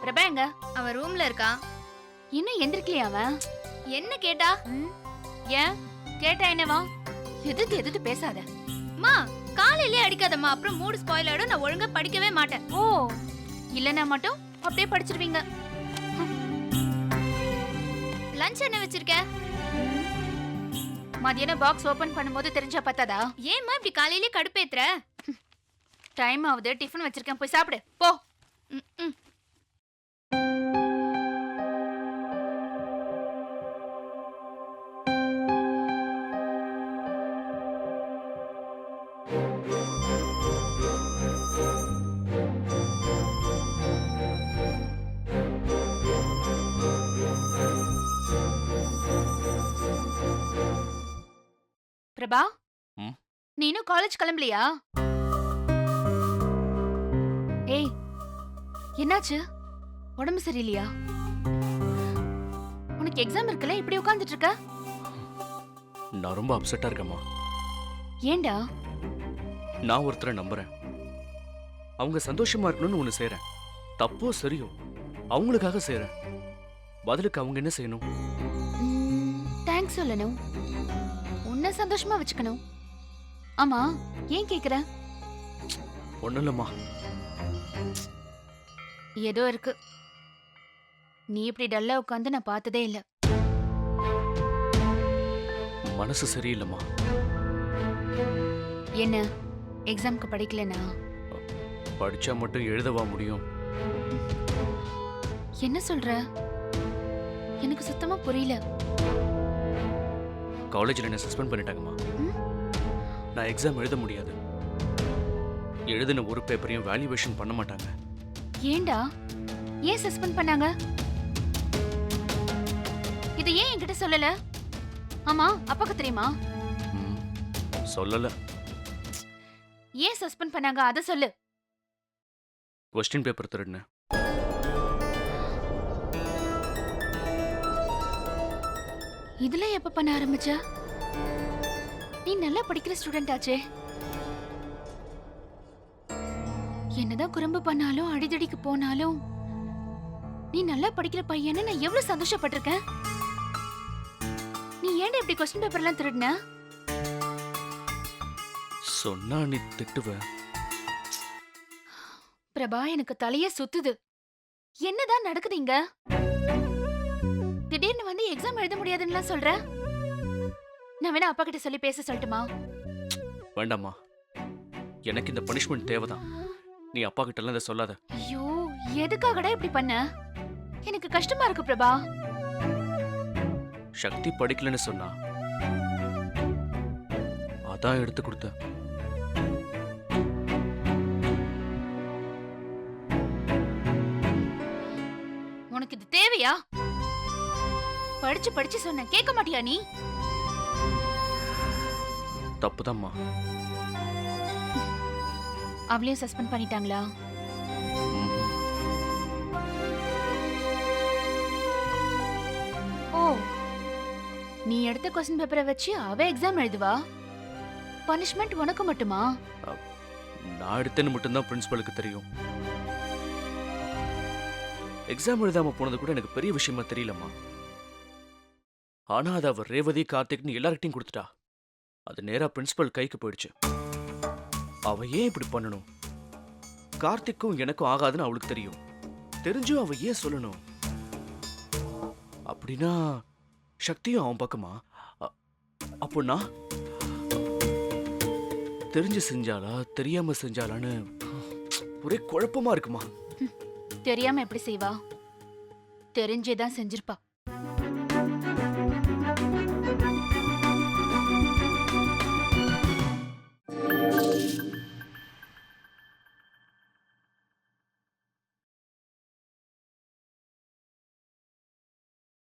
பிரபா எங்க? அவ ரூம்ல இருக்கா. இன்னும் எந்திரிக்கலையா அவன்? என்ன கேட்டா? ஏன் கேட்டா என்னவா? எதிர்த்து எதிர்த்து பேசாத. மா காலையிலே அடிக்காதம்மா, அப்புறம் மூடு ஸ்பாயில் ஆயிடும். நான் ஒழுங்கா படிக்கவே மாட்டேன். ஓ இல்லனா மட்டும் அப்படியே படிச்சிருவீங்க. லஞ்ச் என்ன வச்சிருக்க? மதியானம் பாக்ஸ் ஓபன் பண்ணும்போது தெரிஞ்சா பத்தாதா? ஏம்மா இப்படி காலையிலே கடுப்பேத்துற? டைம் ஆகுது, டிஃபன் வச்சிருக்கேன், போய் சாப்பிடு போ. ம். பிரபா, ம்? நீ இன்னும் காலேஜ் கிளம்பலையா? ஏய், என்னாச்சு? உடம்பு சரியில்லையா? உனக்கு எக்ஸாம் இருக்குல்ல, இப்படி உட்கார்ந்துட்டு இருக்க? நான் ரொம்ப அப்செட்டா இருக்கேம்மா. ஏண்டா? நான் ஒருத்தரை நம்புறேன், அவங்க சந்தோஷமா இருக்கணும்னு ஒண்ணு செய்றேன். தப்போ சரியோ அவங்களுக்காக செய்றேன். பதிலுக்கு அவங்க என்ன செய்யணும்? தேங்க்ஸ் சொல்லணும், உன்னை சந்தோஷமா வச்சுக்கணும். ஆமா, ஏன் கேக்குற? ஒண்ணும் இல்லம்மா. ஏதோ இருக்கு. நீ இப்படி டல்லா உட்கார்ந்து நான் பார்த்ததே இல்ல. மனசு சரியில்லைம்மா. என்ன, எக்ஸாம்க்கு படிக்கலனா? படிச்சா மட்டும் எழுதவா முடியும்? என்ன சொல்ற? எனக்கு சுத்தமா புரியல. காலேஜ்ல என்ன சஸ்பெண்ட் பண்ணிட்டாங்கம்மா. நான் எக்ஸாம் எழுத முடியாது. எழுதின ஒரு பேப்பரையும் வேல்யூவேஷன் பண்ண மாட்டாங்க. ஏண்டா? ஏன் சஸ்பெண்ட் பண்ணாங்க? இது ஏன் என்கிட்ட சொல்லல? ஆமா, அப்பாக்கு தெரியுமா? சொல்லல. ஏன் சஸ்பெண்ட் பண்ணாங்க அத சொல்லு. கொஸ்டின் பேப்பர் திருடுன. இதுல எப்ப பண்ண ஆரம்பிச்ச? நீ நல்லா படிக்கிற ஸ்டூடெண்ட் ஆச்சே. என்னதான் குறும்பு பண்ணாலும் அடிதடிக்கு போனாலும் நீ நல்லா படிக்கிற பையன்னு நான் எவ்வளவு சந்தோஷப்பட்டிருக்கேன். நீ ஏன்டா இப்படி கொஸ்டின் பேப்பர் எல்லாம் திருடுன? சொன்னா நீ திட்டுவ. பிரபா, எனக்கு தலையே சுத்துது. என்னதான் நடக்குதுங்க? திடீர்னு வந்து எக்ஸாம் எழுத முடியாதுன்னு சொல்ற. நான் வேணா அப்பா கிட்ட சொல்லி பேச சொல்லட்டுமா? வேண்டாம்மா, எனக்கு இந்த பனிஷ்மெண்ட் தேவைதான். நீ அப்பா கிட்ட எல்லாம் இதை சொல்லாத. ஐயோ, எதுக்காகடா இப்படி பண்ண? எனக்கு கஷ்டமா இருக்கு பிரபா. சக்தி படிக்கலன்னு சொன்னா அதான் எடுத்து கொடுத்த. உனக்கு இது தேவையா? படிச்சு படிச்சு சொன்ன கேட்க மாட்டியா நீ? தப்புதாம்மா. அவளையும் சஸ்பெண்ட் பண்ணிட்டாங்களா? ஓ, நீ எடுத்த கொஸ்டின் பேப்பரை வச்சு அவ எக்ஸாம் எழுதுவா? பனிஷ்மெண்ட் உனக்கு மட்டுமா? நான் எடுத்தேன்னு மட்டும்தான் பிரின்சிபலுக்கு தெரியும். எக்ஸாம் எழுதாம போனது கூட எனக்கு பெரிய விஷயமா தெரியலம்மா. ஆனா அது அவர் ரேவதி கார்த்திக்னு எல்லார்கிட்டையும் கொடுத்துட்டா. அது நேரா பிரின்சிபல் கைக்கு போயிடுச்சு. அவ ஏன் இப்படி பண்ணணும்? கார்த்திக்கும் எனக்கும் ஆகாதுன்னு அவளுக்கு தெரியும். தெரிஞ்சும் அவ ஏன் சொல்லணும்? அப்படின்னா சக்தியும் அவன் பக்கமா? அப்போ நான் தெரிஞ்சு செஞ்சாலா தெரியாம செஞ்சாலான்னு ஒரே குழப்பமா இருக்குமா. தெரியாம எப்படி செய்வா? தெரிஞ்சேதான் செஞ்சிருப்பா.